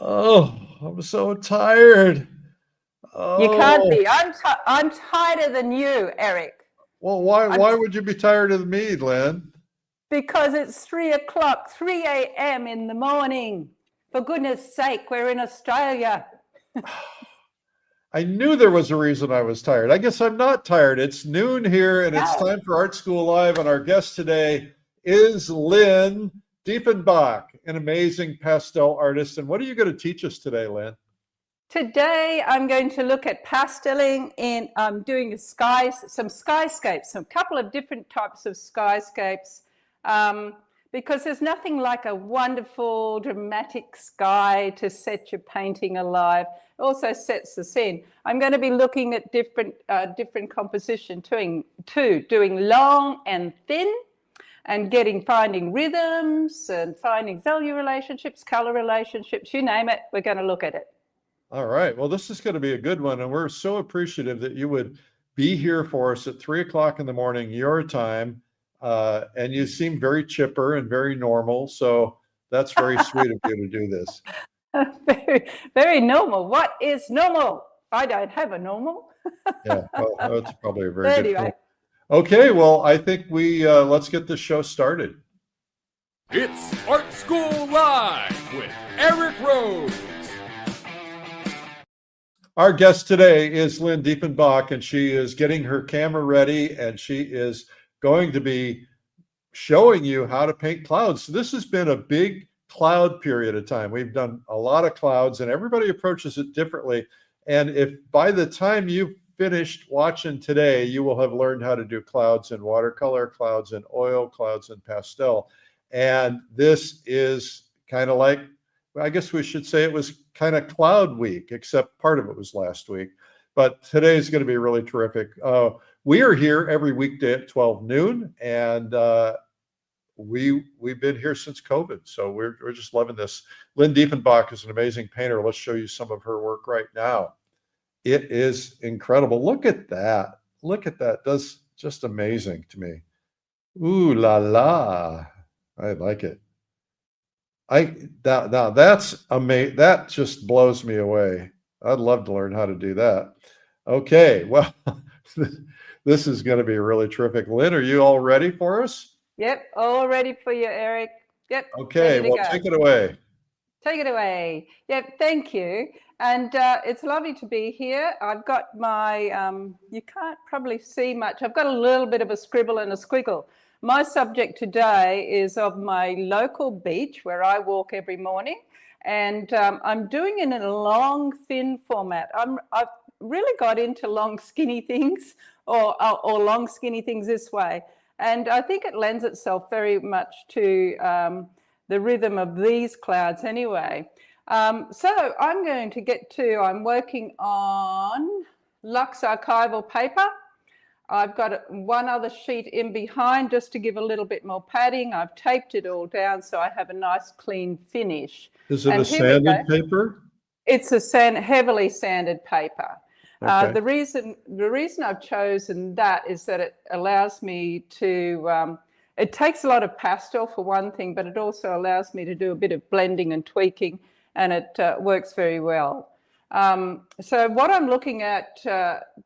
Oh, I'm so tired. You can't Oh, be. I'm tighter than you, Eric. well, why would you be tired of me, Lyn? Because it's 3 o'clock, 3 a.m. in the morning. For goodness sake, we're in Australia. I knew there was a reason I was tired. I guess I'm not tired. It's noon here, and it's No. time for Art School Live, and our guest today is Lyn Diefenbach, an amazing pastel artist. And what are you going to teach us today, Lyn? Today, I'm going to look at pasteling in doing some skyscapes, a couple of different types of skyscapes, because there's nothing like a wonderful, dramatic sky to set your painting alive. It also sets the scene. I'm going to be looking at different composition doing long and thin, and finding rhythms and finding value relationships, color relationships, you name it, we're going to look at it. All right. Well, this is going to be a good one. And we're so appreciative that you would be here for us at 3 o'clock in the morning, your time. And you seem very chipper and very normal. So that's very sweet of you to do this. Very, very normal. What is normal? I don't have a normal. Yeah, well, that's probably a very good Anyway. point. Okay, well, I think let's get this show started. It's Art School Live with Eric Rose. Our guest today is Lyn Diefenbach, and she is getting her camera ready, and she is going to be showing you how to paint clouds. So this has been a big cloud period of time. We've done a lot of clouds, and everybody approaches it differently. And if by the time you've finished watching today, you will have learned how to do clouds in watercolor, clouds in oil, clouds in pastel. And this is kind of like, I guess we should say it was kind of cloud week, except part of it was last week. But today is going to be really terrific. We are here every weekday at 12 noon, and we've been here since COVID. So we're just loving this. Lyn Diefenbach is an amazing painter. Let's show you some of her work right now. It is incredible. Look at that. Look at that. That's just amazing to me. Ooh la la. I like it. Now that's amazing. That just blows me away. I'd love to learn how to do that. Okay, well, this is going to be really terrific. Lyn, are you all ready for us? Yep, all ready for you, Eric. Yep. Okay, well, take it away. Take it away. Yep, thank you. And it's lovely to be here. I've got my, you can't probably see much. I've got a little bit of a scribble and a squiggle. My subject today is of my local beach where I walk every morning. And I'm doing it in a long, thin format. I've really got into long, skinny things or long, skinny things this way. And I think it lends itself very much to the rhythm of these clouds anyway. So I'm going to I'm working on Lux archival paper. I've got one other sheet in behind just to give a little bit more padding. I've taped it all down so I have a nice clean finish. Is it a sanded paper? It's a heavily sanded paper. Okay. The reason I've chosen that is that it allows me to, it takes a lot of pastel for one thing, but it also allows me to do a bit of blending and tweaking, and it works very well. So what I'm looking at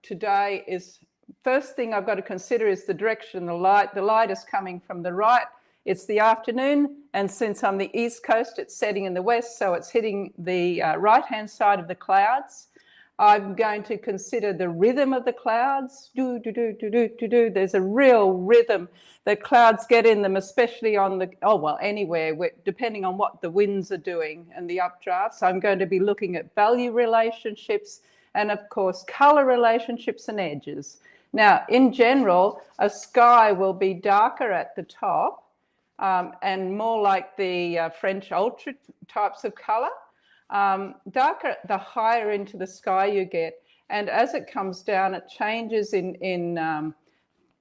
today is, first thing I've got to consider is the direction of the light. The light is coming from the right. It's the afternoon, and since I'm the East Coast, it's setting in the west, so it's hitting the right-hand side of the clouds. I'm going to consider the rhythm of the clouds. Do, do, do, do, do, do, do. There's a real rhythm that clouds get in them, especially on the, anywhere, depending on what the winds are doing and the updrafts. So I'm going to be looking at value relationships and, of course, color relationships and edges. Now, in general, a sky will be darker at the top and more like the French ultra types of color. Darker the higher into the sky you get, and as it comes down, it changes in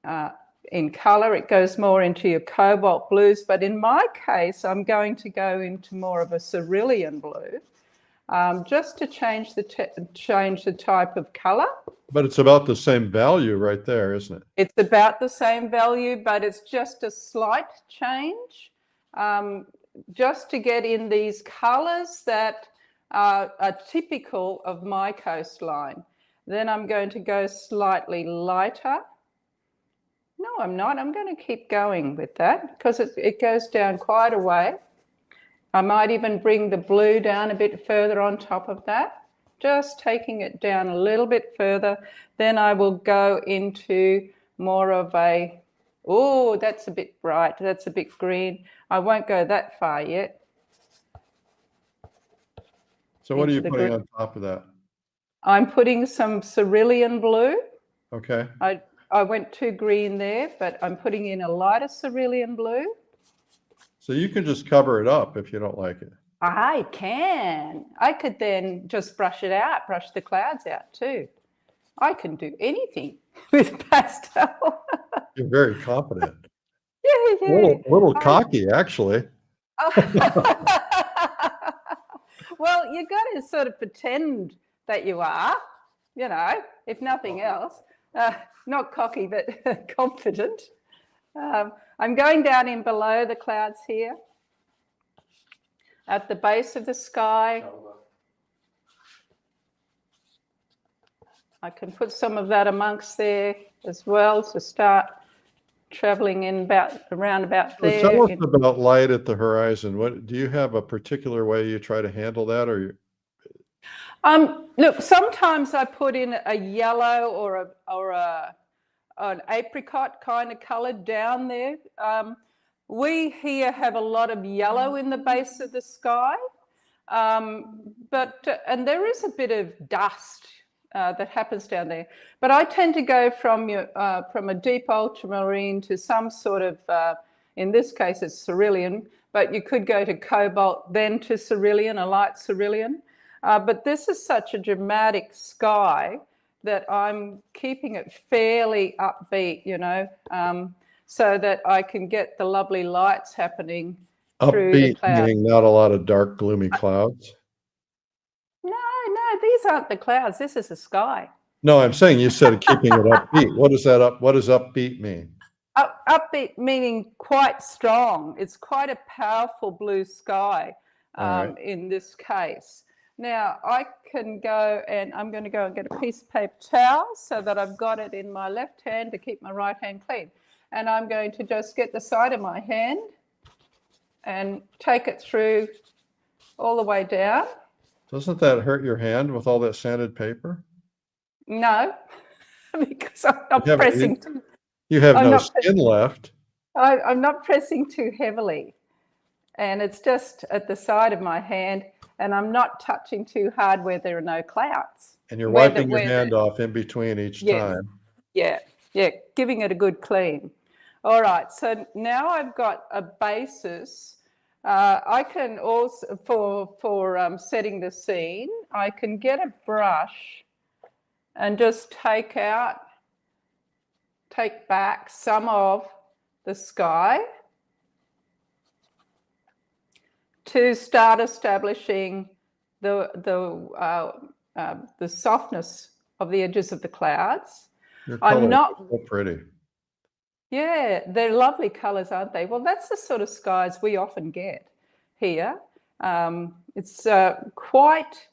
color. It goes more into your cobalt blues, but in my case, I'm going to go into more of a cerulean blue, just to change the type of color. But it's about the same value right there, isn't it? It's about the same value, but it's just a slight change. just to get in these colors that are typical of my coastline. Then I'm going to go slightly lighter. No, I'm not. I'm going to keep going with that because it goes down quite a way. I might even bring the blue down a bit further on top of that, just taking it down a little bit further. Then I will go into more of a, oh, that's a bit bright. That's a bit green. I won't go that far yet. So what are you putting on top of that? I'm putting some cerulean blue. Okay. I went too green there, but I'm putting in a lighter cerulean blue. So you can just cover it up if you don't like it. I can. I could then just brush it out, brush the clouds out too. I can do anything with pastel. You're very confident. Yeah. A little cocky, actually. Well, you got to sort of pretend that you are, you know, if nothing else. Not cocky, but confident. I'm going down in below the clouds here, at the base of the sky. I can put some of that amongst there as well to start traveling in around about there. Tell us about light at the horizon. What do you have a particular way you try to handle that, or look, sometimes I put in a yellow or an apricot kind of color down there. We here have a lot of yellow in the base of the sky, and there is a bit of dust that happens down there. But I tend to go from a deep ultramarine to some sort of, in this case it's cerulean, but you could go to cobalt, then to cerulean, a light cerulean. But this is such a dramatic sky that I'm keeping it fairly upbeat, you know, so that I can get the lovely lights happening through the clouds. Upbeat meaning not a lot of dark, gloomy clouds? No, these aren't the clouds. This is the sky. No, I'm saying you said keeping it upbeat. What does upbeat mean? Upbeat meaning quite strong. It's quite a powerful blue sky in this case. Now I can go and I'm going to go and get a piece of paper towel so that I've got it in my left hand to keep my right hand clean. And I'm going to just get the side of my hand and take it through all the way down. Doesn't that hurt your hand with all that sanded paper? No, because I'm not pressing too. You have no skin left. I'm not pressing too heavily. And it's just at the side of my hand, and I'm not touching too hard where there are no clouds. And you're wiping your hand off in between each time. Yeah, giving it a good clean. All right, so now I've got a basis. I can also, for setting the scene, I can get a brush and just take back some of the sky to start establishing the softness of the edges of the clouds. Your colors are so pretty. Yeah, they're lovely colors, aren't they? Well, that's the sort of skies we often get here. It's quite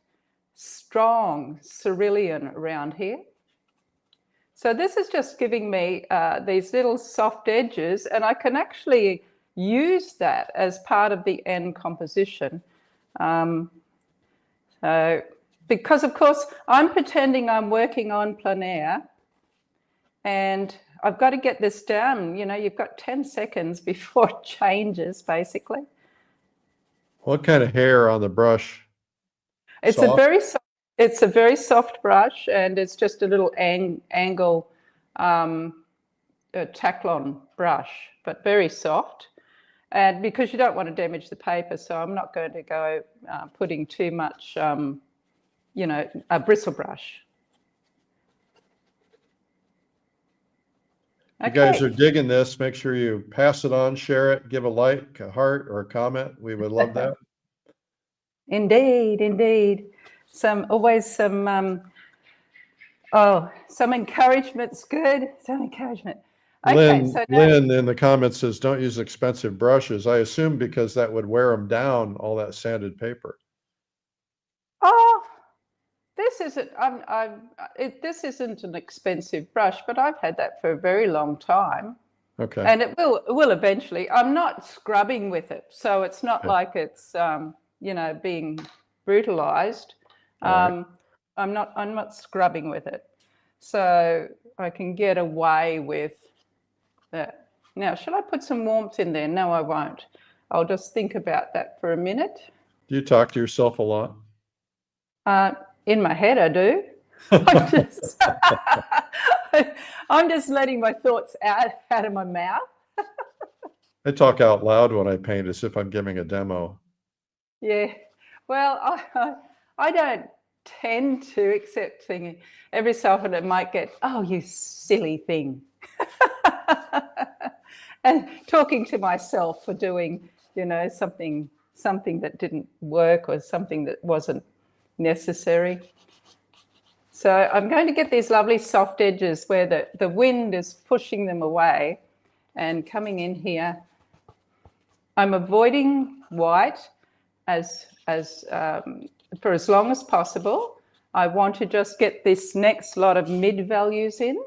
strong cerulean around here. So this is just giving me these little soft edges, and I can actually use that as part of the end composition. So, because of course I'm pretending I'm working on plein air, and I've got to get this down. You know, you've got 10 seconds before it changes, basically. What kind of hair on the brush? It's a very soft brush, and it's just a little angle Taclon brush, but very soft. And because you don't want to damage the paper, so I'm not going to go putting too much, you know, a bristle brush. You guys are digging this. Make sure you pass it on, share it, give a like, a heart, or a comment. We would love that. Indeed. Some encouragement's good. Some encouragement. Okay, so now, Lynn in the comments says, don't use expensive brushes. I assume because that would wear them down, all that sanded paper. oh, this isn't, this isn't an expensive brush, but I've had that for a very long time. Okay. And it will eventually. I'm not scrubbing with it, so it's not Okay. like it's you know, being brutalized. Right. I'm not scrubbing with it, so I can get away with that. Now, should I put some warmth in there? No, I won't. I'll just think about that for a minute. Do you talk to yourself a lot? In my head, I do. I'm just letting my thoughts out of my mouth. I talk out loud when I paint as if I'm giving a demo. Yeah, well, I don't tend to, except thinking every so often it might get, oh, you silly thing. And talking to myself for doing, you know, something that didn't work or something that wasn't necessary. So I'm going to get these lovely soft edges where the wind is pushing them away and coming in here. I'm avoiding white for as long as possible. I want to just get this next lot of mid values in.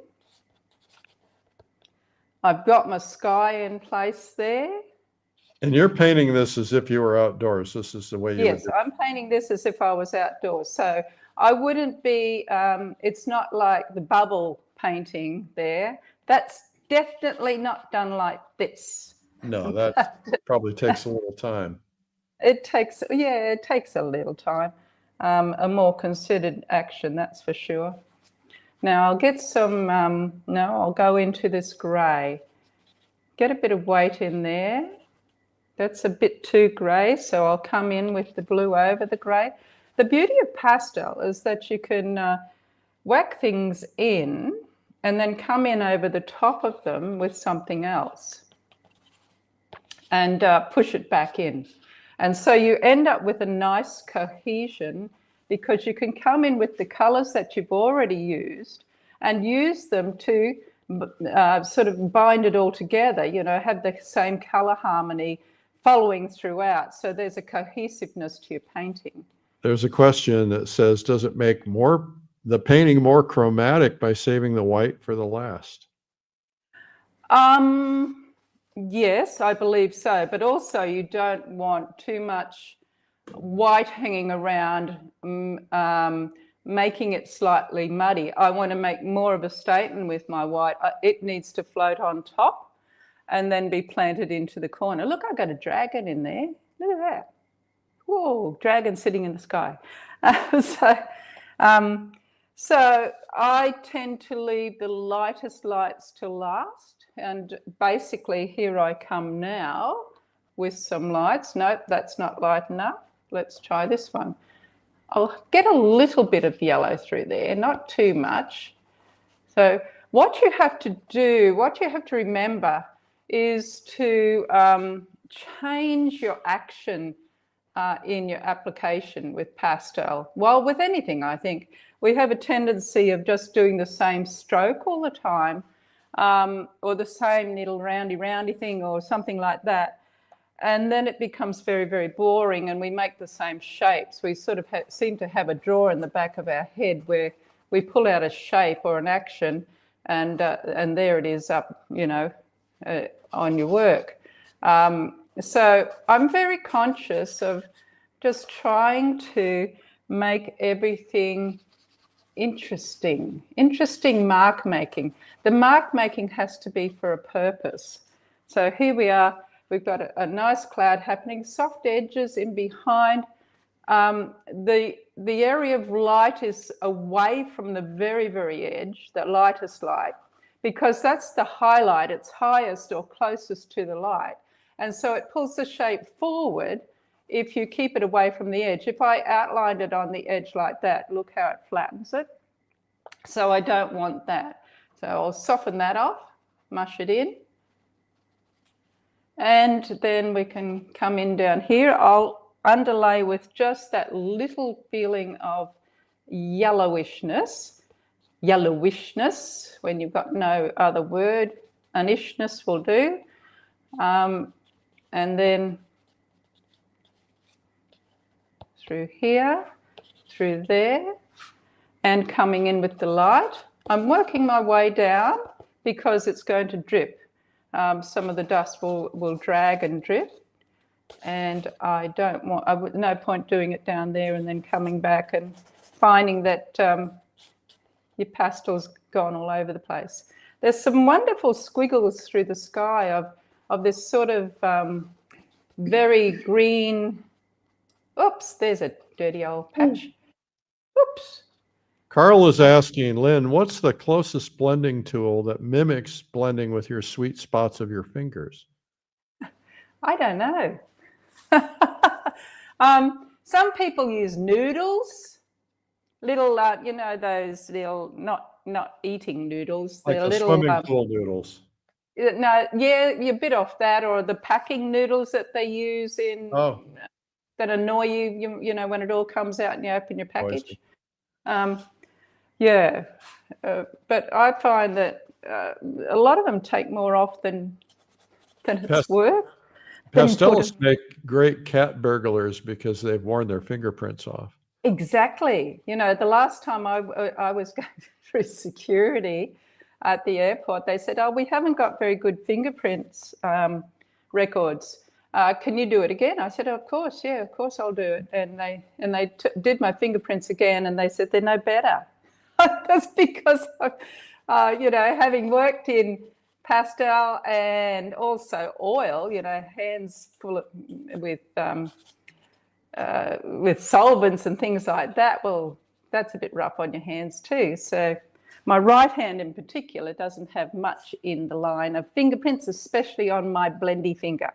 I've got my sky in place there. And you're painting this as if you were outdoors. This is the way you Yes, I'm painting this as if I was outdoors. So I wouldn't be, it's not like the bubble painting there. That's definitely not done like this. No, that probably takes a little time. It takes a little time. A more considered action, that's for sure. Now I'll get some, I'll go into this grey. Get a bit of weight in there. That's a bit too grey, so I'll come in with the blue over the grey. The beauty of pastel is that you can whack things in and then come in over the top of them with something else and push it back in. And so you end up with a nice cohesion because you can come in with the colours that you've already used and use them to sort of bind it all together, you know, have the same colour harmony following throughout. So there's a cohesiveness to your painting. There's a question that says, does it make the painting more chromatic by saving the white for the last? Yes, I believe so. But also you don't want too much white hanging around, making it slightly muddy. I want to make more of a statement with my white. It needs to float on top and then be planted into the corner. Look, I've got a dragon in there. Look at that. Whoa, dragon sitting in the sky. So I tend to leave the lightest lights to last. And basically here I come now with some lights. Nope, that's not light enough. Let's try this one. I'll get a little bit of yellow through there, not too much. So what you have to do, what you have to remember is to change your action in your application with pastel. Well, with anything, I think, we have a tendency of just doing the same stroke all the time, or the same little roundy thing or something like that. And then it becomes very, very boring and we make the same shapes. We sort of seem to have a drawer in the back of our head where we pull out a shape or an action and there it is up, you know, on your work. So I'm very conscious of just trying to make everything interesting mark making. The mark making has to be for a purpose. So here we are, we've got a nice cloud happening, soft edges in behind. The area of light is away from the very, very edge, the lightest light, because that's the highlight, it's highest or closest to the light. And so it pulls the shape forward if you keep it away from the edge. If I outlined it on the edge like that, look how it flattens it. So I don't want that. So I'll soften that off, mush it in. And then we can come in down here. I'll underlay with just that little feeling of yellowishness when you've got no other word. an ishness will do. And then through here, through there, and coming in with the light. I'm working my way down because it's going to drip. Some of the dust will drag and drip, and I don't want, no point doing it down there and then coming back and finding that your pastel's gone all over the place. There's some wonderful squiggles through the sky of this sort of very green, oops, there's a dirty old patch. Oops. Carl is asking, Lyn, what's the closest blending tool that mimics blending with your sweet spots of your fingers? I don't know. Some people use noodles, little, you know, those little, not eating noodles. Like they're the little, swimming pool noodles. No, yeah, you're a bit off that, or the packing noodles that they use in, that annoy you, you know, when it all comes out and you open your package. Yeah, but I find that a lot of them take more off than it's worth. Pastels make great cat burglars because they've worn their fingerprints off. Exactly. You know, the last time I was going through security at the airport, they said, "Oh, we haven't got very good fingerprints records. Can you do it again?" I said, "Of course, yeah, of course I'll do it." And they did my fingerprints again, and they said they're no better. That's because of, you know, having worked in pastel and also oil, you know, hands full of, with solvents and things like that. Well, that's a bit rough on your hands too. So my right hand in particular doesn't have much in the line of fingerprints, especially on my blendy finger.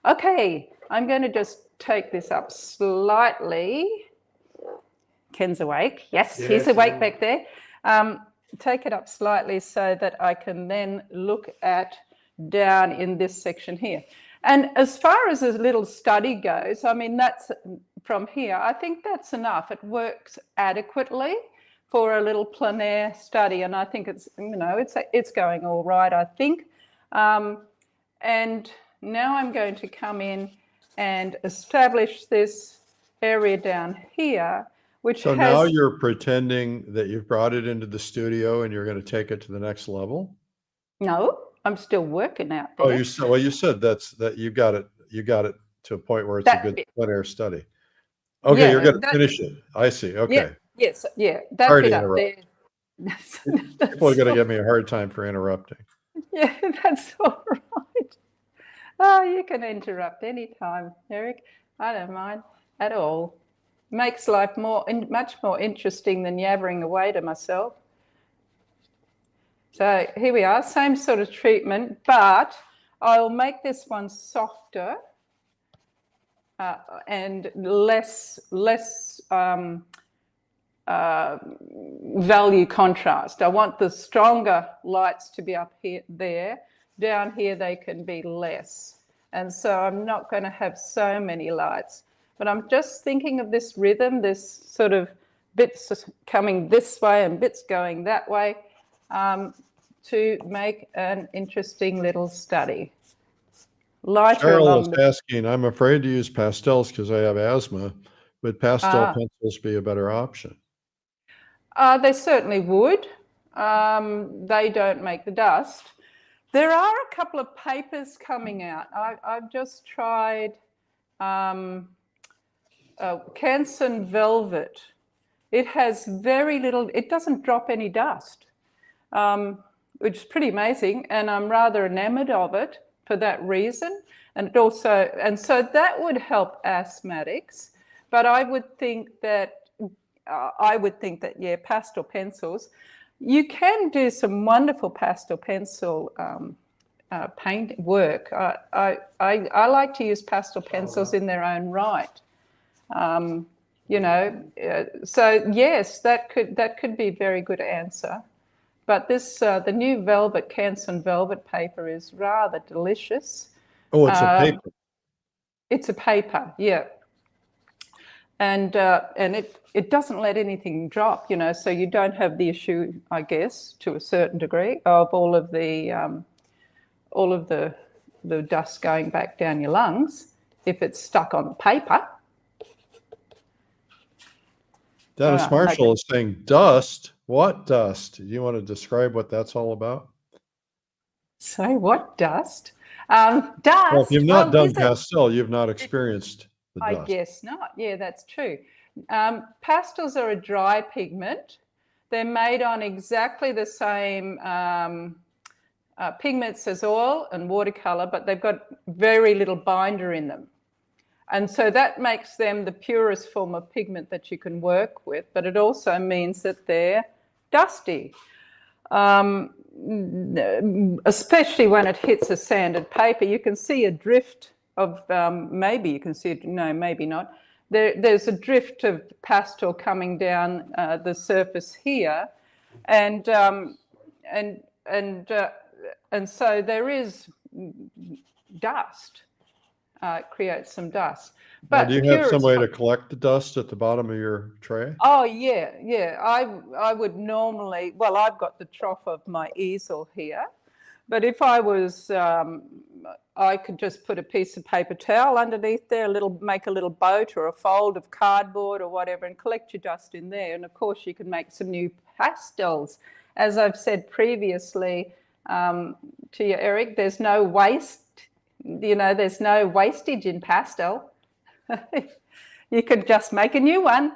Okay, I'm going to just take this up slightly. Ken's awake. Yes, he's awake back there. Take it up slightly so that I can then look at down in this section here. And as far as a little study goes, I mean, that's from here, I think that's enough. It works adequately for a little plein air study. And I think it's, you know, it's going all right, I think. And now I'm going to come in and establish this area down here, which so now you're pretending that you've brought it into the studio and you're going to take it to the next level? No, I'm still working out there. Oh, you said that you got it to a point where it's a good plein air study. Okay, yeah, you're going to finish it. I see. Okay. Yeah, yes, yeah, that Sorry bit to up interrupt. there. People are going to give me a hard time for interrupting. Yeah, that's all right. Oh, you can interrupt anytime, Eric. I don't mind at all. Makes life much more interesting than yabbering away to myself. So here we are, same sort of treatment, but I'll make this one softer and less value contrast. I want the stronger lights to be up here, there. Down here, they can be less. And so I'm not going to have so many lights. But I'm just thinking of this rhythm, this sort of bits coming this way and bits going that way, to make an interesting little study. Cheryl is asking, I'm afraid to use pastels because I have asthma. Would pastel pencils be a better option? They certainly would. They don't make the dust. There are a couple of papers coming out. I've just tried Canson Velvet. It has very little, it doesn't drop any dust, which is pretty amazing. And I'm rather enamored of it for that reason. And it also, and so that would help asthmatics. But I would think that, yeah, pastel pencils, you can do some wonderful pastel pencil paint work. I like to use pastel pencils in their own right. You know, so yes, that could be a very good answer. But this, the new velvet, Canson Velvet paper is rather delicious. Oh, it's a paper. It's a paper, yeah. And it doesn't let anything drop, you know, so you don't have the issue, I guess, to a certain degree, of all of the all of the dust going back down your lungs if it's stuck on paper. Dennis Marshall is saying dust. What dust? Do you want to describe what that's all about? So what dust? Dust. Well, if you've not done is it- pastel, you've not experienced the I dust. guess not. Yeah, that's true. Pastels are a dry pigment. They're made on exactly the same pigments as oil and watercolor, but they've got very little binder in them. And so that makes them the purest form of pigment that you can work with, but it also means that they're dusty, especially when it hits a sanded paper. You can see a drift of, maybe you can see it, no, maybe not. There's a drift of pastel coming down the surface here, and so there is dust. It creates some dust. But do you have some way to collect the dust at the bottom of your tray? Oh yeah. I would normally. Well, I've got the trough of my easel here, but if I was, I could just put a piece of paper towel underneath there, make a little boat or a fold of cardboard or whatever, and collect your dust in there. And of course, you can make some new pastels. As I've said previously to you, Eric, there's no waste. There's no wastage in pastel. You could just make a new one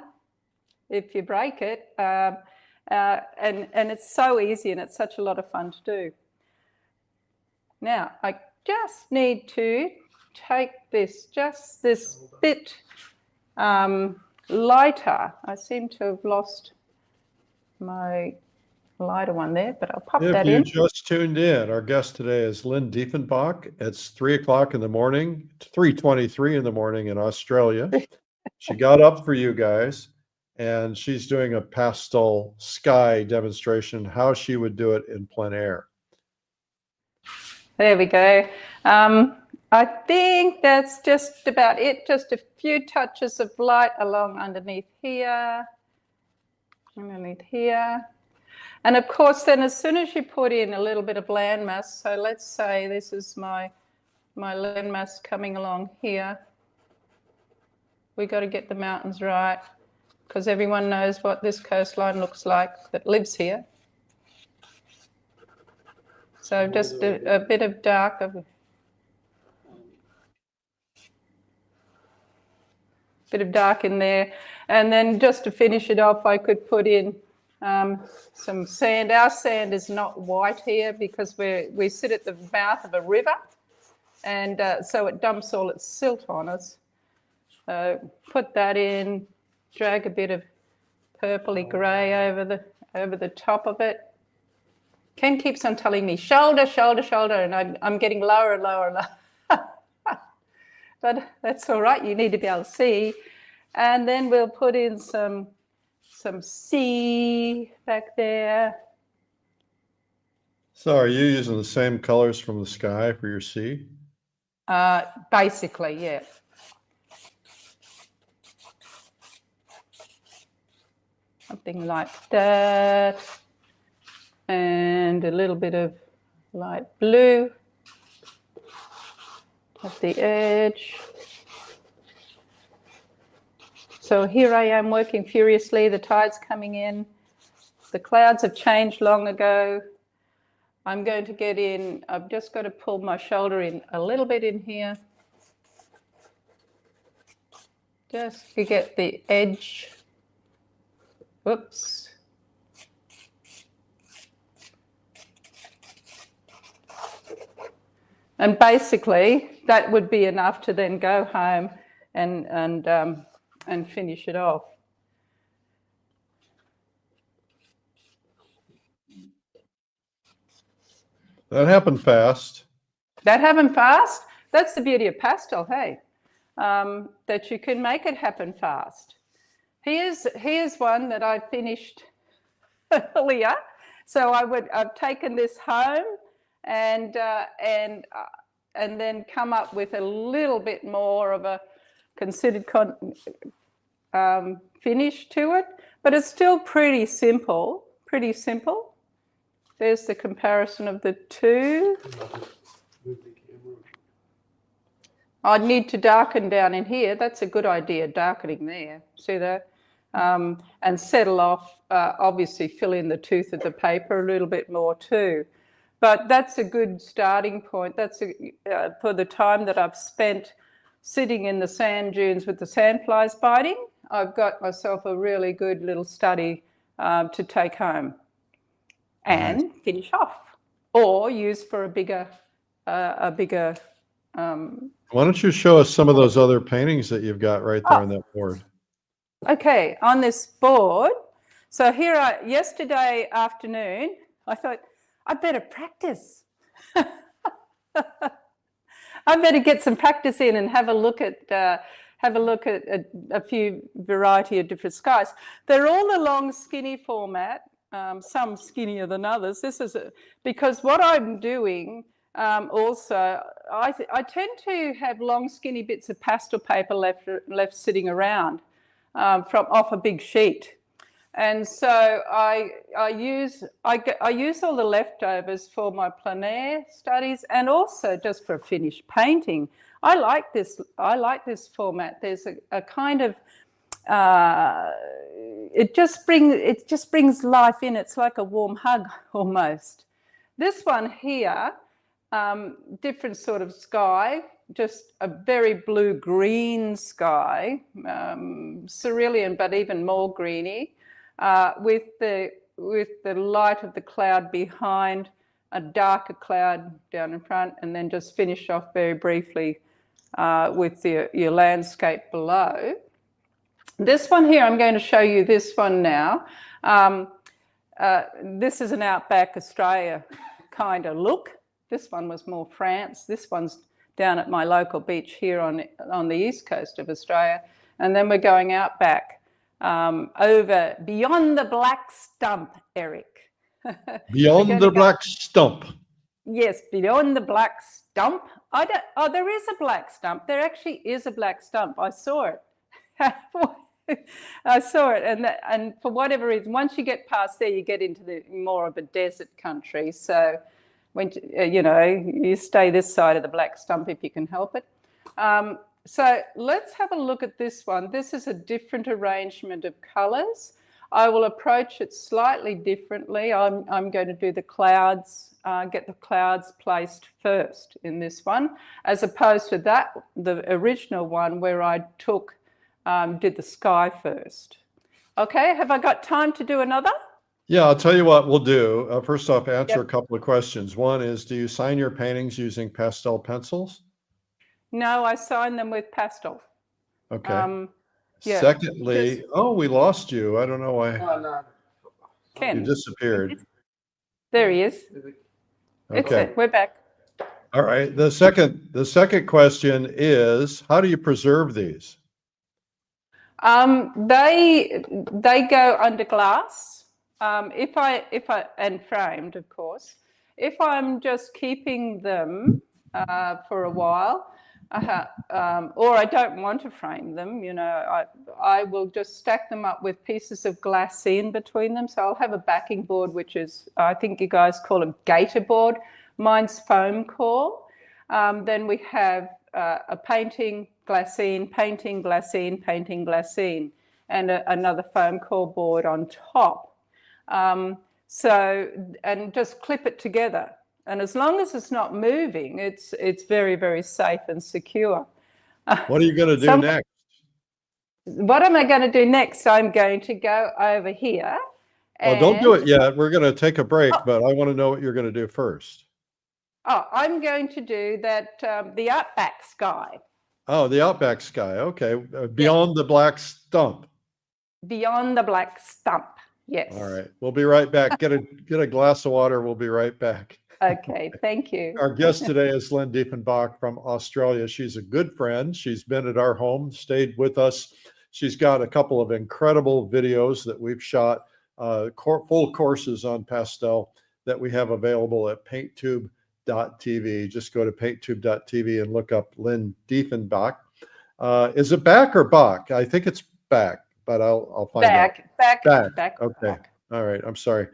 if you break it. And it's so easy, and it's such a lot of fun to do. Now, I just need to take this bit lighter. I seem to have lost my lighter one there, but I'll pop that in. If you just tuned in, our guest today is Lyn Diefenbach. It's 3 o'clock in the morning, 3:23 in the morning in Australia. She got up for you guys, and she's doing a pastel sky demonstration, how she would do it in plein air. There we go. I think that's just about it. Just a few touches of light along underneath here. And of course, then as soon as you put in a little bit of landmass, so let's say this is my landmass coming along here. We got to get the mountains right, because everyone knows what this coastline looks like that lives here. So just a bit of dark in there. And then just to finish it off, I could put in some sand. Our sand is not white here because we sit at the mouth of a river, and so it dumps all its silt on us. Put that in, drag a bit of purpley grey over the top of it. Ken keeps on telling me shoulder, shoulder, shoulder, and I'm getting lower and lower and lower. But that's all right. You need to be able to see. And then we'll put in some sea back there. So are you using the same colors from the sky for your sea? Basically, yeah. Something like that. And a little bit of light blue at the edge. So here I am working furiously. The tide's coming in. The clouds have changed long ago. I'm going to get in. I've just got to pull my shoulder in a little bit in here, just to get the edge. Whoops. And basically, that would be enough to then go home and finish it off. That happened fast. That happened fast? That's the beauty of pastel, hey? That you can make it happen fast. Here's one that I finished earlier. So I've taken this home and then come up with a little bit more of a considered finish to it, but it's still pretty simple. There's the comparison of the two. I'd need to darken down in here. That's a good idea, darkening there. See that? And settle off, obviously fill in the tooth of the paper a little bit more too. But that's a good starting point. That's for the time that I've spent sitting in the sand dunes with the sandflies biting, I've got myself a really good little study to take home and finish off, or use for a bigger. Why don't you show us some of those other paintings that you've got right there on that board? Okay, on this board. So here, yesterday afternoon, I thought I better practice. I better get some practice in and have a look at a few variety of different skies. They're all the long, skinny format. Some skinnier than others. This is because what I'm doing. Also, I tend to have long, skinny bits of pastel paper left sitting around off a big sheet, and so I use all the leftovers for my plein air studies, and also just for finished painting. I like this format. There's a kind of it just brings life in. It's like a warm hug almost. This one here. Different sort of sky, just a very blue-green sky, cerulean, but even more greeny, with the light of the cloud behind, a darker cloud down in front, and then just finish off very briefly with your landscape below. This one here, I'm going to show you this one now. This is an Outback Australia kind of look. This one was more France. This one's down at my local beach here on the east coast of Australia. And then we're going out back over beyond the black stump, Eric. Beyond the black stump. Yes, beyond the black stump. There is a black stump. There actually is a black stump. I saw it. I saw it, and for whatever reason, once you get past there, you get into the more of a desert country. So when you stay this side of the black stump if you can help it. So let's have a look at this one. This is a different arrangement of colours. I will approach it slightly differently. I'm going to do the clouds, get the clouds placed first in this one, as opposed to the original one where I did the sky first. Okay, have I got time to do another? Yeah, I'll tell you what we'll do. First off, answer a couple of questions. One is, do you sign your paintings using pastel pencils? No, I sign them with pastel. Okay. Yeah. Secondly, we lost you. I don't know why. Ken. You disappeared. There he is. Okay. We're back. All right. The second question is, how do you preserve these? They go under glass. If I and framed, of course. If I'm just keeping them for a while, or I don't want to frame them, I will just stack them up with pieces of glassine between them. So I'll have a backing board, which is, I think you guys call it gator board. Mine's foam core. Then we have a painting, glassine, painting, glassine, painting, glassine, and another foam core board on top. And just clip it together. And as long as it's not moving, it's very, very safe and secure. What are you going to do next? What am I going to do next? I'm going to go over here. Well, don't do it yet. We're going to take a break, but I want to know what you're going to do first. I'm going to do the Outback sky. Oh, the Outback sky. Okay. Beyond the black stump. Beyond the black stump. Yes. All right. We'll be right back. Get a glass of water. We'll be right back. Okay. Thank you. Our guest today is Lyn Diefenbach from Australia. She's a good friend. She's been at our home, stayed with us. She's got a couple of incredible videos that we've shot, full courses on pastel that we have available at painttube.tv. Just go to painttube.tv and look up Lyn Diefenbach. Is it back or Bach? I think it's back, but I'll find out. Back. Okay. All right. I'm sorry.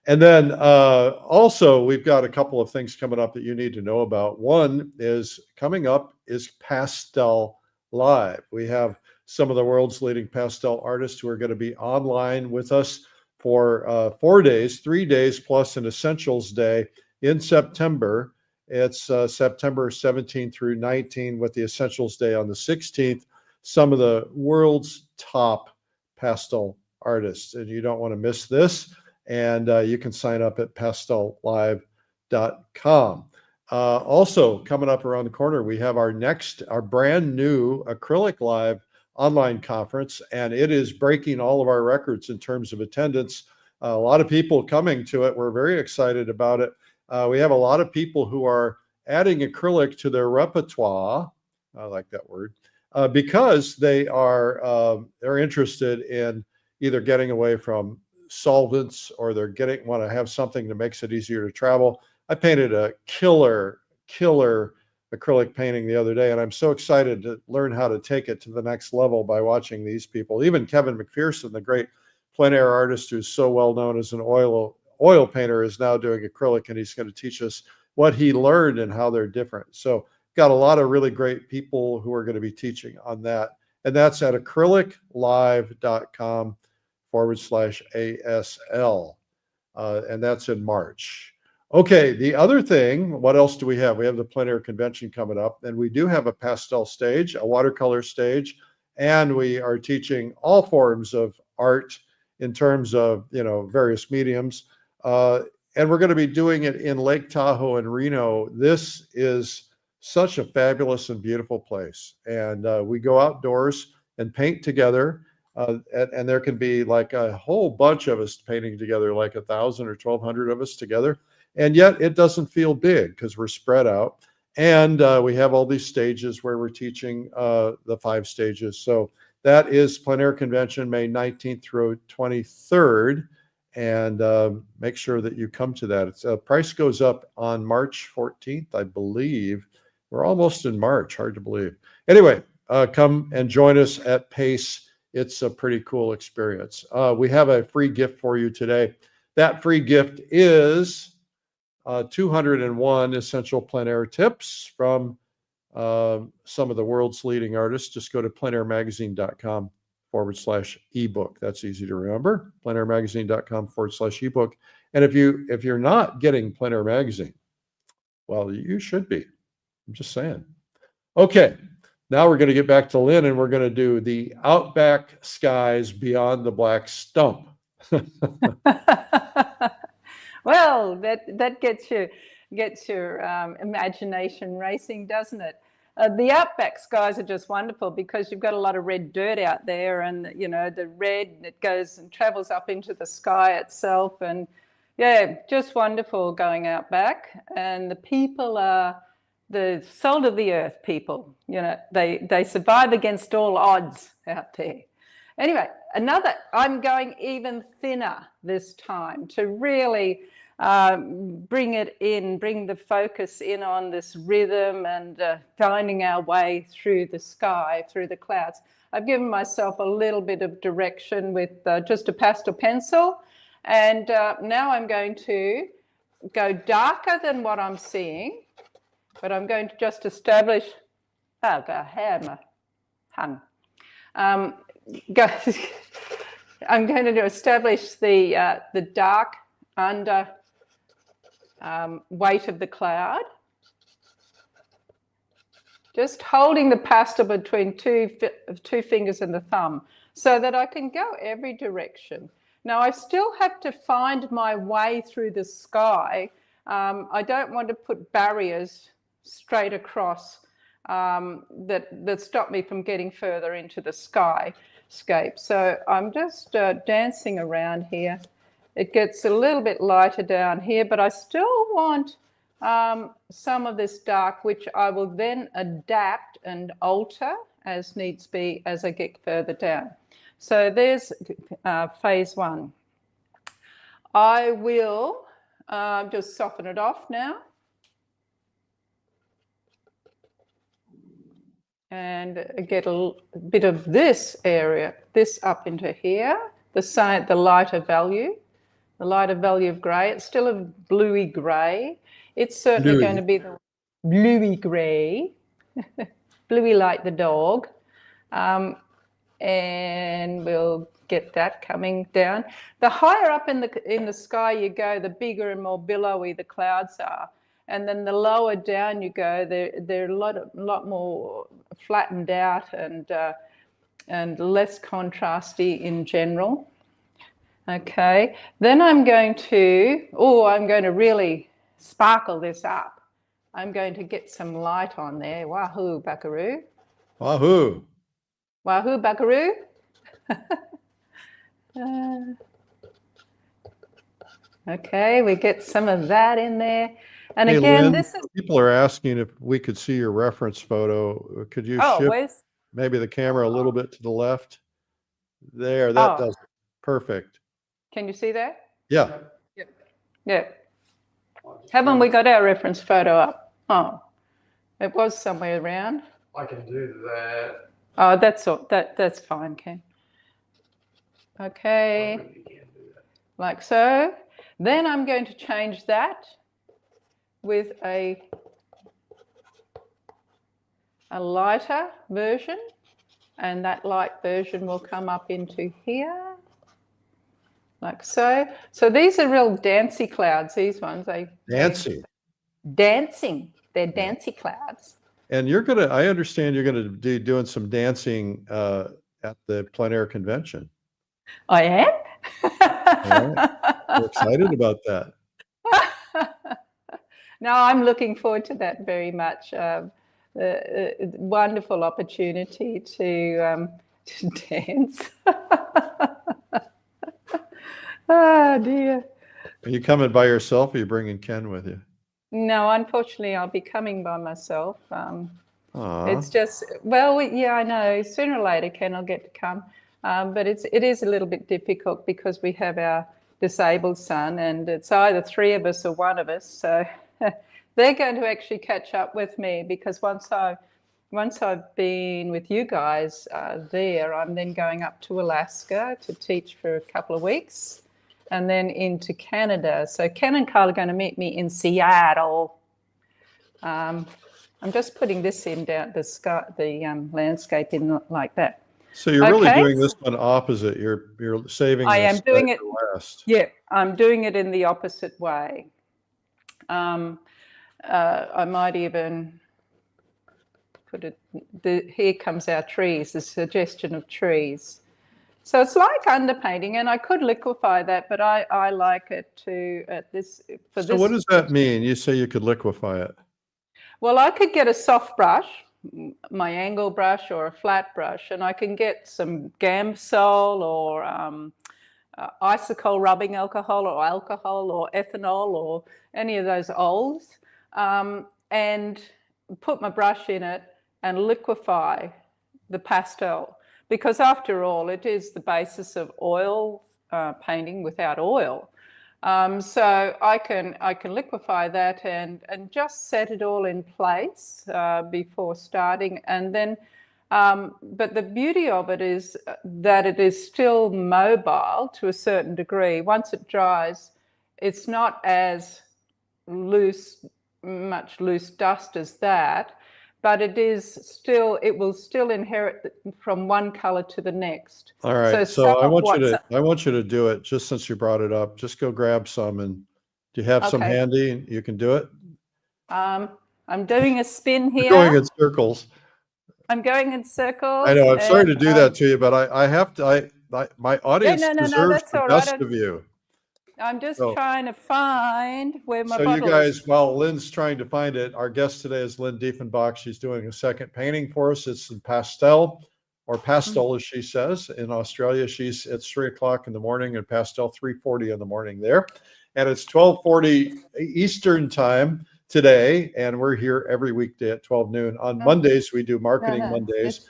And then also, we've got a couple of things coming up that you need to know about. One is coming up is Pastel Live. We have some of the world's leading pastel artists who are going to be online with us for 4 days, 3 days plus an Essentials Day in September. It's September 17 through 19 with the Essentials Day on the 16th. Some of the world's top pastel artists, and you don't want to miss this. And you can sign up at pastellive.com. Also coming up around the corner, we have our brand new Acrylic Live online conference, and it is breaking all of our records in terms of attendance. A lot of people coming to it. We're very excited about it. We have a lot of people who are adding acrylic to their repertoire. I like that word, because they're interested in either getting away from solvents, or they're want to have something that makes it easier to travel. I painted a killer acrylic painting the other day, and I'm so excited to learn how to take it to the next level by watching these people. Even Kevin McPherson, the great plein air artist who's so well known as an oil painter, is now doing acrylic, and he's going to teach us what he learned and how they're different. So got a lot of really great people who are going to be teaching on that, and that's at acryliclive.com/ASL, and that's in March. Okay, the other thing, what else do we have? We have the plein air convention coming up, and we do have a pastel stage, a watercolor stage, and we are teaching all forms of art in terms of, various mediums. And we're going to be doing it in Lake Tahoe and Reno. This is such a fabulous and beautiful place. And we go outdoors and paint together. And there can be like a whole bunch of us painting together, like 1,000 or 1,200 of us together. And yet it doesn't feel big because we're spread out. And we have all these stages where we're teaching the 5 stages. So that is Plein Air Convention, May 19th through 23rd. And make sure that you come to that. Price goes up on March 14th, I believe. We're almost in March, hard to believe. Anyway, come and join us at Pace. It's a pretty cool experience. We have a free gift for you today. That free gift is 201 essential plein air tips from some of the world's leading artists. Just go to pleinairmagazine.com/ebook. That's easy to remember. pleinairmagazine.com/ebook. And if you're not getting Plein Air Magazine, well, you should be. I'm just saying. Okay, now we're going to get back to Lyn, and we're going to do the Outback skies beyond the black stump. Well, that gets your imagination racing, doesn't it? The Outback skies are just wonderful because you've got a lot of red dirt out there, and the red, it goes and travels up into the sky itself, and yeah, just wonderful going out back. And the people are the salt of the earth people. They survive against all odds out there. Anyway, I'm going even thinner this time to really bring the focus in on this rhythm and finding our way through the sky, through the clouds. I've given myself a little bit of direction with just a pastel pencil, and now I'm going to go darker than what I'm seeing, but I'm going to just establish, I'm going to establish the dark under weight of the cloud, just holding the pastel between two fingers and the thumb so that I can go every direction. Now I still have to find my way through the sky. I don't want to put barriers straight across that stop me from getting further into the skyscape. So I'm just dancing around here. It gets a little bit lighter down here, but I still want some of this dark, which I will then adapt and alter as needs be as I get further down. So there's phase 1. I will just soften it off now. And get a bit of this area, this up into here, the lighter value. the lighter value of grey. It's still a bluey grey. It's certainly Bluey. going to be the bluey grey, bluey like the dog. And we'll get that coming down. The higher up in the sky you go, the bigger and more billowy the clouds are. And then the lower down you go, they're a lot more flattened out and less contrasty in general. Okay, then I'm going to really sparkle this up. I'm going to get some light on there. Wahoo, buckaroo. Wahoo. Wahoo, buckaroo. Okay, we get some of that in there. And Hey, again, Lyn, this is... people are asking if we could see your reference photo. Could you shift where's... maybe the camera a little bit to the left? There, that does it. Perfect. Can you see that? Yeah. Yeah. Haven't we got our reference photo up? Oh, it was somewhere around. I can do that. Oh, that's all. That's fine, Ken. Okay, like so. Then I'm going to change that with a lighter version, and that light version will come up into here, like so. So these are real dancey clouds, these ones. Dancing. Dancing. They're dancey clouds. And I understand you're going to be doing some dancing at the Plein Air convention. I am? Right. We're excited about that. No, I'm looking forward to that very much. Wonderful opportunity to dance. Oh, dear. Are you coming by yourself, or are you bringing Ken with you? No, unfortunately, I'll be coming by myself. Aw. It's just, well, yeah, I know. Sooner or later, Ken will get to come. But it is a little bit difficult because we have our disabled son, and it's either three of us or one of us. So they're going to actually catch up with me, because once I've been with you guys there, I'm then going up to Alaska to teach for a couple of weeks, and then into Canada. So Ken and Carl are going to meet me in Seattle. I'm just putting this in down the landscape in like that. So you're really doing this one opposite. You're saving. I am doing it last. Yeah, I'm doing it in the opposite way. I might even put it. Here comes our trees. The suggestion of trees. So it's like underpainting, and I could liquefy that, but I like it to So what does that mean? You say you could liquefy it? Well, I could get a soft brush, my angle brush or a flat brush, and I can get some 𝗄𝗶𝗁𝗀 or isocol rubbing alcohol or ethanol or any of those oils, and put my brush in it and liquefy the pastel. Because after all, it is the basis of oil painting without oil. So I can liquefy that and just set it all in place before starting. And then, but the beauty of it is that it is still mobile to a certain degree. Once it dries, it's not as much loose dust as that. But it will still inherit from one color to the next. All right. So I want you to do it, just since you brought it up. Just go grab some, and do you have some handy? You can do it. I'm doing a spin here. You're going in circles. I'm going in circles. I know. I'm sorry to do that to you, but I have to. My audience deserves the best of you. I'm just trying to find where my bottle is. So you guys, while Lyn's trying to find it, our guest today is Lyn Diefenbach. She's doing a second painting for us. It's in pastel, or pastel as she says. In Australia, it's 3 o'clock in the morning, and pastel 3:40 in the morning there. And it's 12:40 Eastern time today, and we're here every weekday at 12 noon. On Mondays, we do Marketing Mondays.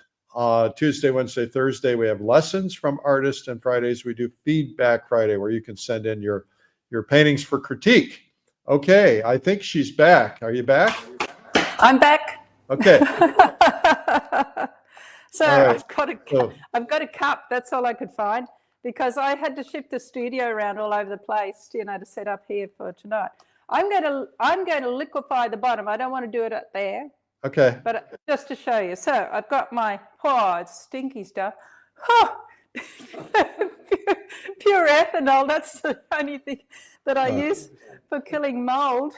Tuesday, Wednesday, Thursday, we have lessons from artists, and Fridays we do Feedback Friday, where you can send in your paintings for critique. Okay, I think she's back. Are you back? I'm back. Okay. So right. I've got a cup. That's all I could find. because I had to shift the studio around all over the place, you know, to set up here for tonight. I'm going to liquefy the bottom. I don't want to do it up there. Okay. But just to show you. So I've got my, it's stinky stuff. Pure ethanol, that's the only thing that I use for killing mold.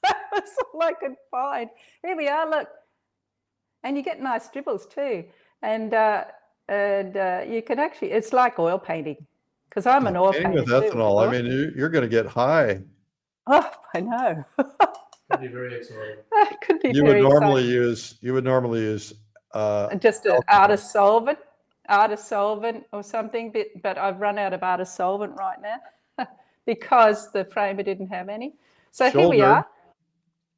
That's all I could find. Here we are, look. And you get nice dribbles too. And you can actually, it's like oil painting, because I'm an oil painter with ethanol, I mean, you're going to get high. Oh, I know. Could be very exciting. It could be You would normally use just an artist solvent or something, but I've run out of artist solvent right now because the framer didn't have any. So here we are.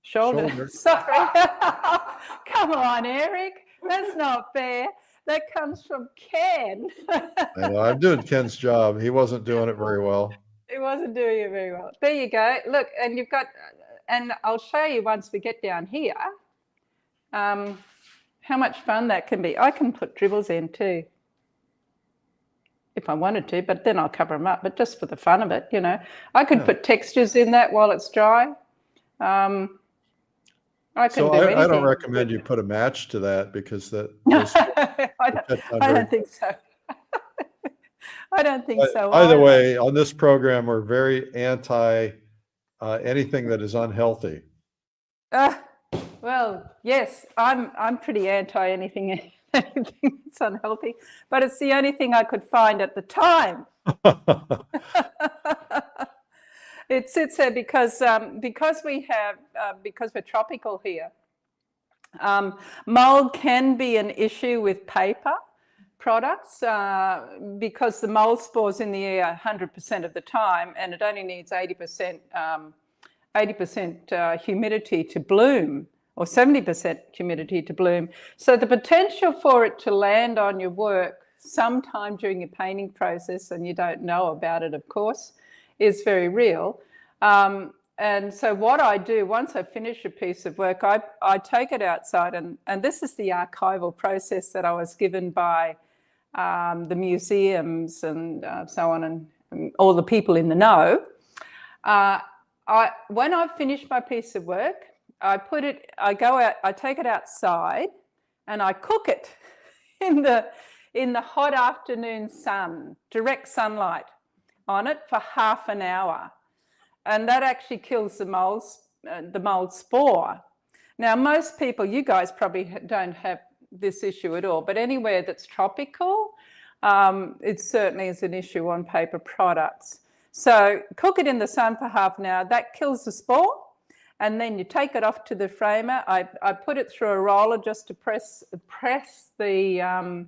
Shoulder. Sorry. Come on, Eric. That's not fair. That comes from Ken. I know, I'm doing Ken's job. He wasn't doing it very well. He wasn't doing it very well. There you go. Look, and you've got, and I'll show you once we get down here how much fun that can be. I can put dribbles in too, if I wanted to, but then I'll cover them up. But just for the fun of it, you know, I could put textures in that while it's dry. I don't recommend you put a match to that, because that. I don't think so. I don't think so. Either way, on this program, we're very anti anything that is unhealthy. Well, yes, I'm pretty anti anything that's unhealthy, but it's the only thing I could find at the time. It sits there because we're tropical here. Mold can be an issue with paper products because the mold spores in the air 100% of the time, and it only needs 80% humidity to bloom, or 70% humidity to bloom. So the potential for it to land on your work sometime during your painting process, and you don't know about it, of course, is very real. And so what I do, once I finish a piece of work, I take it outside, and this is the archival process that I was given by the museums and so on, and all the people in the know. When I've finished my piece of work, I go out, I take it outside, and I cook it in the hot afternoon sun, direct sunlight on it for half an hour. And that actually kills the mold spore. Now, most people, you guys probably don't have this issue at all, but anywhere that's tropical, it certainly is an issue on paper products. So cook it in the sun for half an hour. That kills the spore. And then you take it off to the framer. I put it through a roller just to press the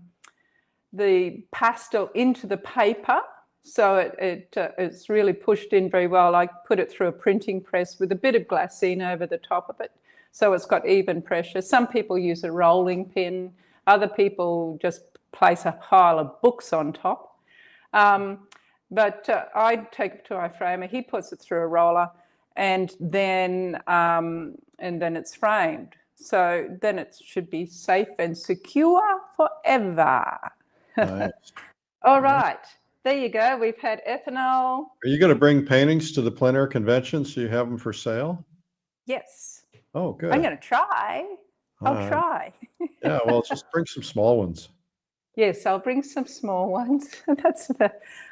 pastel into the paper. So it's really pushed in very well. I put it through a printing press with a bit of glassine over the top of it, so it's got even pressure. Some people use a rolling pin. Other people just place a pile of books on top. But I take it to our framer. He puts it through a roller, and then it's framed. So then it should be safe and secure forever. Nice. All right. There you go. We've had ethanol. Are you going to bring paintings to the plein air convention so you have them for sale? Yes. Oh, good. I'm going to try. I'll try. Yeah, well, just bring some small ones. Yes, I'll bring some small ones.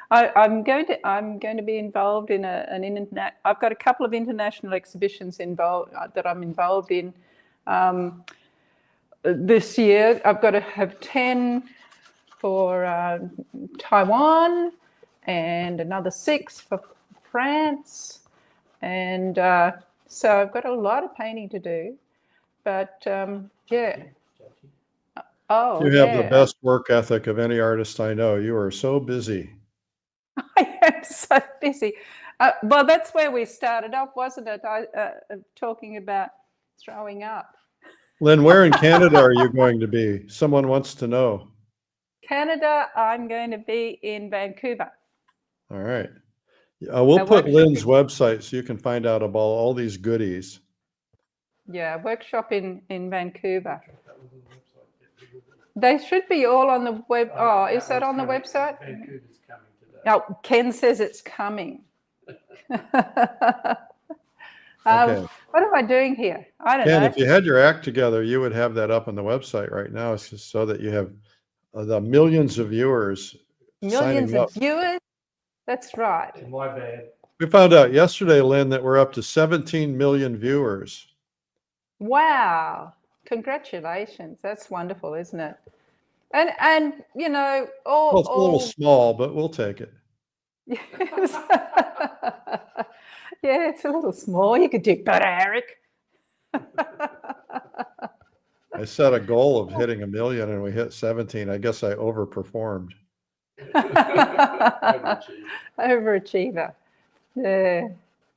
I'm going to be involved in I've got a couple of international exhibitions that I'm involved in this year. I've got to have 10 for Taiwan, and another 6 for France, and so I've got a lot of painting to do, but yeah. Oh, you have the best work ethic of any artist I know. You are so busy. I am so busy. Well, that's where we started off, wasn't it? Talking about throwing up. Lyn, where in Canada are you going to be? Someone wants to know. Canada, I'm going to be in Vancouver. All right. We'll put Lyn's website so you can find out about all these goodies. Yeah, workshop in Vancouver. They should be all on the web. Oh, is that on the website? Vancouver's coming today. Oh, Ken says it's coming. Okay. What am I doing here? I don't Ken, know. if you had your act together, you would have that up on the website right now, it's just so that you have the millions of viewers Millions signing up. of viewers. That's right. My bad. We found out yesterday, Lynn, that we're up to 17 million viewers. Wow. Congratulations. That's wonderful, isn't it? And you know, Well, it's a little small, but we'll take it. Yes. Yeah, it's a little small. You could do better, Eric. I set a goal of hitting 1 million and we hit 17. I guess I overperformed. Overachiever. Yeah.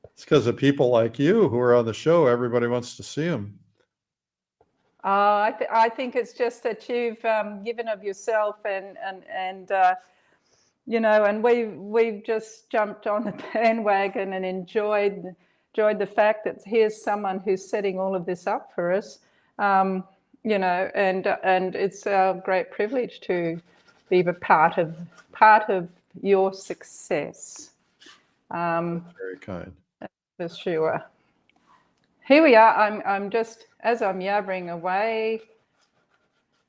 It's because of people like you who are on the show. Everybody wants to see them. I think it's just that you've given of yourself and you know, and we've just jumped on the bandwagon and enjoyed the fact that here's someone who's setting all of this up for us, you know, and it's our great privilege to be a part of your success. Very kind. For sure. Here we are. I'm just, as I'm yabbering away.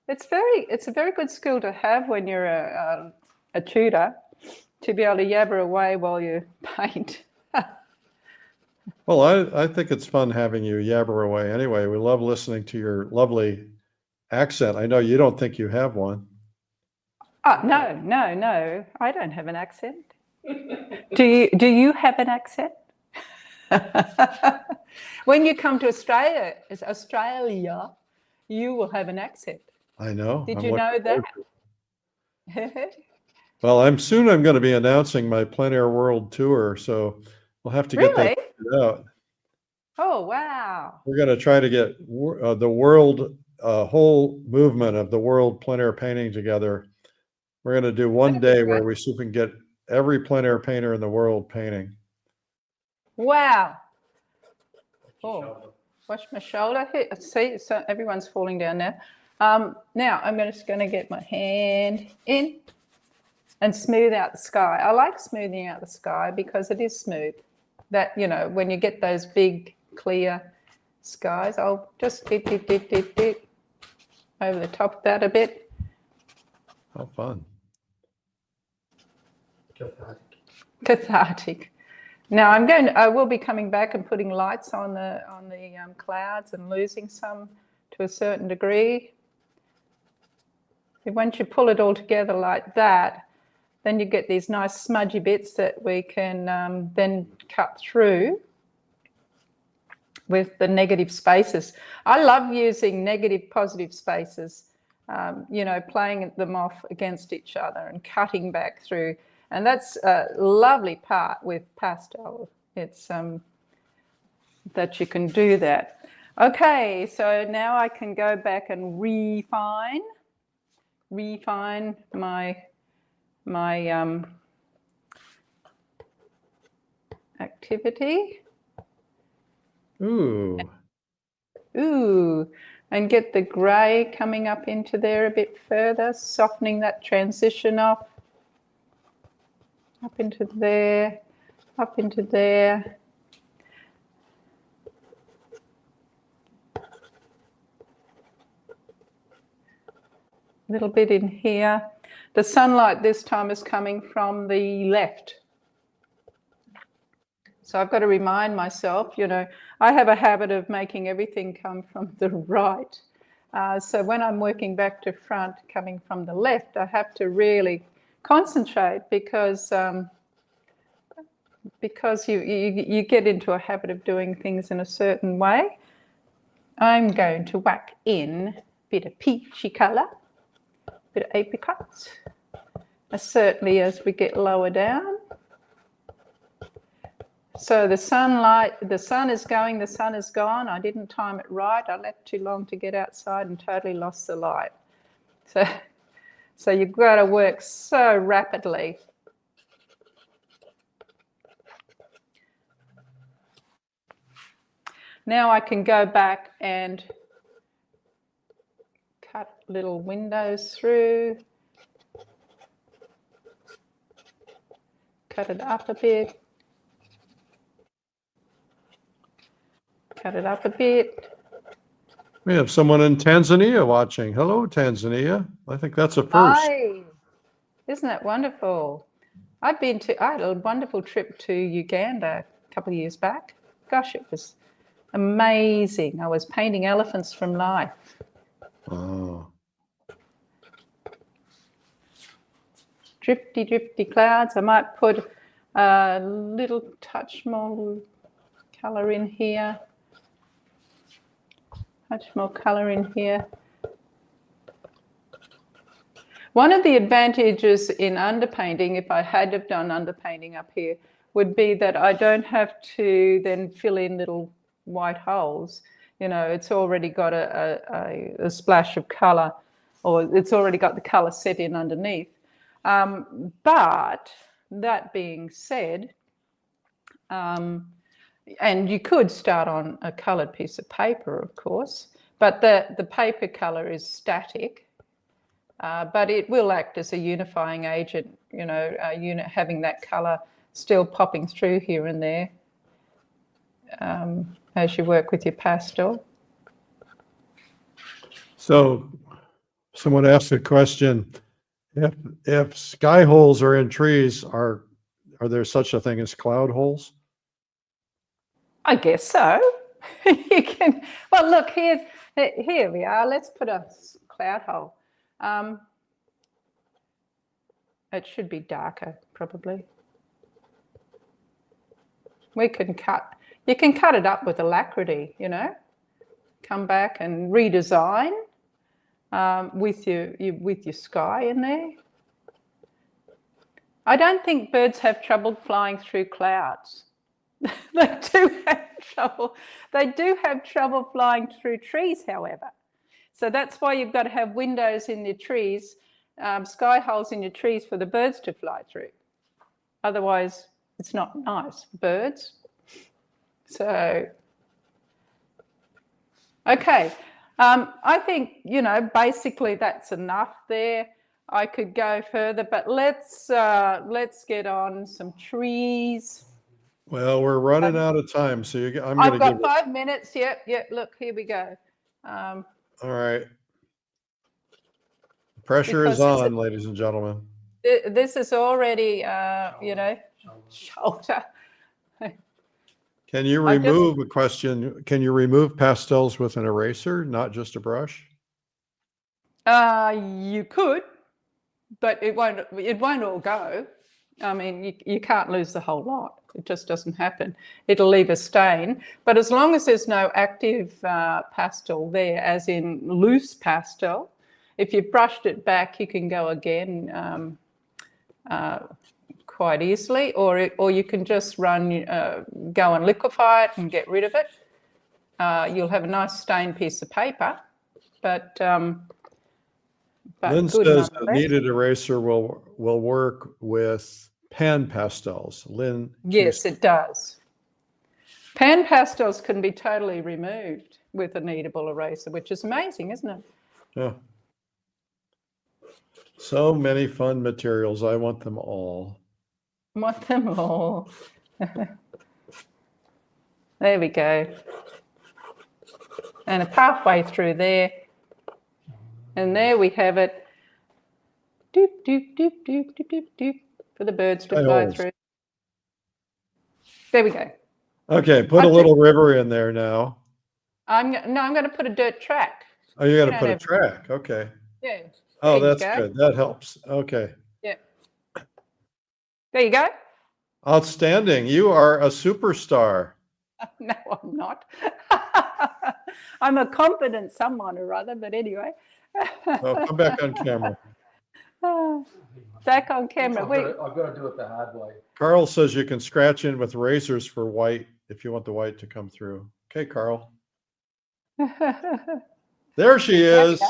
It's a very good skill to have when you're a tutor, to be able to yabber away while you paint. Well, I think it's fun having you yabber away anyway. We love listening to your lovely accent. I know you don't think you have one. Oh, no. I don't have an accent. Do you have an accent? When you come to Australia, you will have an accent. I know. Did you know that? Well, I'm going to be announcing my Plein Air World Tour, so we'll have to get that figured out. Oh, wow. We're going to try to get the world, whole movement of the world plein air painting together. We're going to do one day where we see if we can get every plein air painter in the world painting. Wow. Oh, watch my shoulder. See, so everyone's falling down now. Now I'm just going to get my hand in and smooth out the sky. I like smoothing out the sky because it is smooth. That, you know, when you get those big, clear skies, I'll just dip over the top of that a bit. How fun. Cathartic. Now I will be coming back and putting lights on the clouds and losing some to a certain degree. Once you pull it all together like that, then you get these nice smudgy bits that we can then cut through with the negative spaces. I love using negative, positive spaces, you know, playing them off against each other and cutting back through. And that's a lovely part with pastel. It's that you can do that. Okay, so now I can go back and refine my activity. Ooh, and get the grey coming up into there a bit further, softening that transition off. Up into there, up into there. A little bit in here. The sunlight this time is coming from the left. So I've got to remind myself, you know, I have a habit of making everything come from the right. So when I'm working back to front, coming from the left, I have to really concentrate because you get into a habit of doing things in a certain way. I'm going to whack in a bit of peachy colour, a bit of apricot, certainly as we get lower down. So the sunlight, the sun is going, the sun is gone. I didn't time it right. I left too long to get outside and totally lost the light. So you've got to work so rapidly. Now I can go back and cut little windows through. Cut it up a bit. Cut it up a bit. We have someone in Tanzania watching. Hello, Tanzania. I think that's a first. Hi. Isn't that wonderful? I had a wonderful trip to Uganda a couple of years back. Gosh, it was amazing. I was painting elephants from life. Oh. Drifty, drifty clouds. I might put a little touch more color in here. Much more color in here. One of the advantages in underpainting, if I had have done underpainting up here, would be that I don't have to then fill in little white holes. You know, it's already got a splash of color, or it's already got the color set in underneath. But that being said, and you could start on a colored piece of paper, of course, but the paper color is static, but it will act as a unifying agent, you know, having that color still popping through here and there as you work with your pastel. So someone asked a question. If sky holes are in trees, are there such a thing as cloud holes? I guess so. You can. Well, look, here we are. Let's put a cloud hole. It should be darker, probably. We can cut. You can cut it up with alacrity, you know. Come back and redesign with your sky in there. I don't think birds have trouble flying through clouds. They do have trouble. They do have trouble flying through trees, however. So that's why you've got to have windows in your trees, sky holes in your trees for the birds to fly through. Otherwise, it's not nice for birds. So, okay. I think, you know, basically that's enough there. I could go further, but let's get on some trees. Well, we're running out of time, so I'm going I've to got give 5 minutes. Yep. Look, here we go. All right. Pressure is on, ladies and gentlemen. This is already, you know, shoulder. Can you remove a question? Can you remove pastels with an eraser, not just a brush? You could, but it won't all go. I mean, you can't lose the whole lot. It just doesn't happen. It'll leave a stain. But as long as there's no active pastel there, as in loose pastel, if you've brushed it back, you can go again quite easily, or you can just go and liquefy it and get rid of it. You'll have a nice stained piece of paper, but Lyn says a kneaded eraser will work with pan pastels. Lyn? Yes, it does. Pan pastels can be totally removed with a kneadable eraser, which is amazing, isn't it? Yeah. So many fun materials. I want them all. Want them all. There we go. And a pathway through there. And there we have it. Doop, doop, doop, doop, doop, doop, doop, for the birds to fly through. There we go. Okay, put a little river in there now. I'm going to put a dirt track. Oh, you're going to put a track. Okay. Yeah. Oh, that's good. That helps. Okay. Yeah. There you go. Outstanding. You are a superstar. No, I'm not. I'm a confident someone or other, but anyway. Oh, come back on camera. Back on camera. I've got to do it the hard way. Carl says you can scratch in with razors for white if you want the white to come through. Okay, Carl. There she is.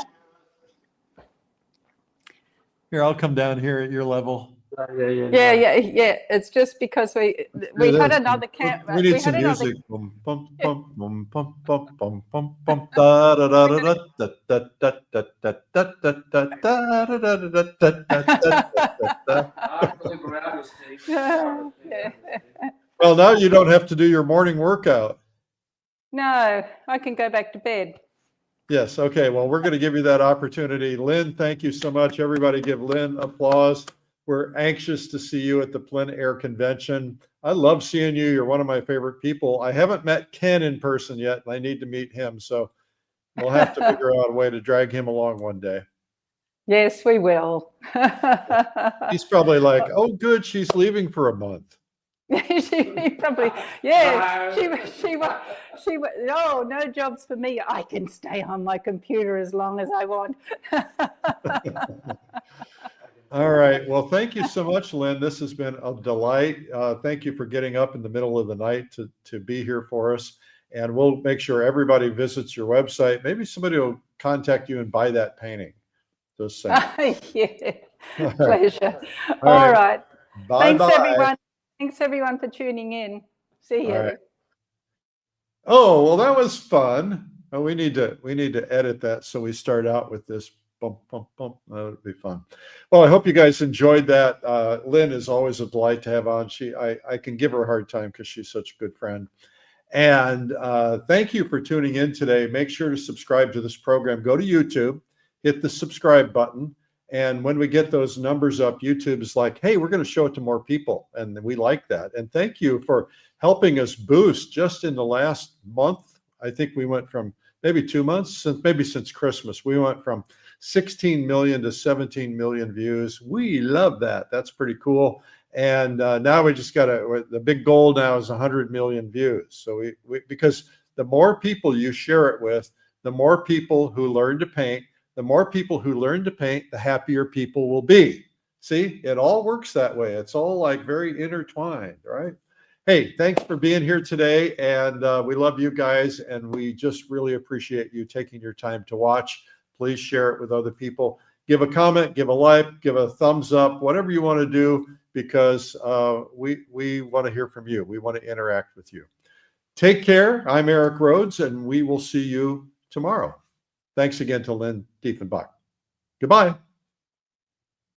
Here, I'll come down here at your level. Yeah. It's just because we had another We need some music. Bum, bum, bum, bum, bum, bum, bum, bum, bum, da, da, da, da, da, da, da, da, da, da, da, da, da, da, da, da, da, da, da. Well, now you don't have to do your morning workout. No, I can go back to bed. Yes. Okay. Well, we're going to give you that opportunity. Lyn, thank you so much. Everybody give Lyn applause. We're anxious to see you at the Plein Air Convention. I love seeing you. You're one of my favorite people. I haven't met Ken in person yet, and I need to meet him. So we'll have to figure out a way to drag him along one day. Yes, we will. He's probably like, oh, good. She's leaving for a month. She probably, yeah, she oh, no jobs for me. I can stay on my computer as long as I want. All right. Well, thank you so much, Lyn. This has been a delight. Thank you for getting up in the middle of the night to be here for us. And we'll make sure everybody visits your website. Maybe somebody will contact you and buy that painting. Just saying. Yeah, pleasure. All All right. Bye-bye. Thanks, everyone. Thanks, everyone, for tuning in. See you. Right. Oh, well, that was fun. Oh, we need to edit that so we start out with this bump, bump, bump. That would be fun. Well, I hope you guys enjoyed that. Lyn is always a delight to have on. I can give her a hard time because she's such a good friend. And thank you for tuning in today. Make sure to subscribe to this program. Go to YouTube, hit the subscribe button. And when we get those numbers up, YouTube is like, hey, we're going to show it to more people. And we like that. And thank you for helping us boost just in the last month. I think we went from maybe 2 months, since Christmas, we went from 16 million to 17 million views. We love that. That's pretty cool. And now we just got the big goal now is 100 million views. So because the more people you share it with, the more people who learn to paint, the more people who learn to paint, the happier people will be. See, it all works that way. It's all like very intertwined, right? Hey, thanks for being here today. And we love you guys. And we just really appreciate you taking your time to watch. Please share it with other people. Give a comment, give a like, give a thumbs up, whatever you want to do, because we want to hear from you. We want to interact with you. Take care. I'm Eric Rhodes, and we will see you tomorrow. Thanks again to Lyn Diefenbach. Goodbye.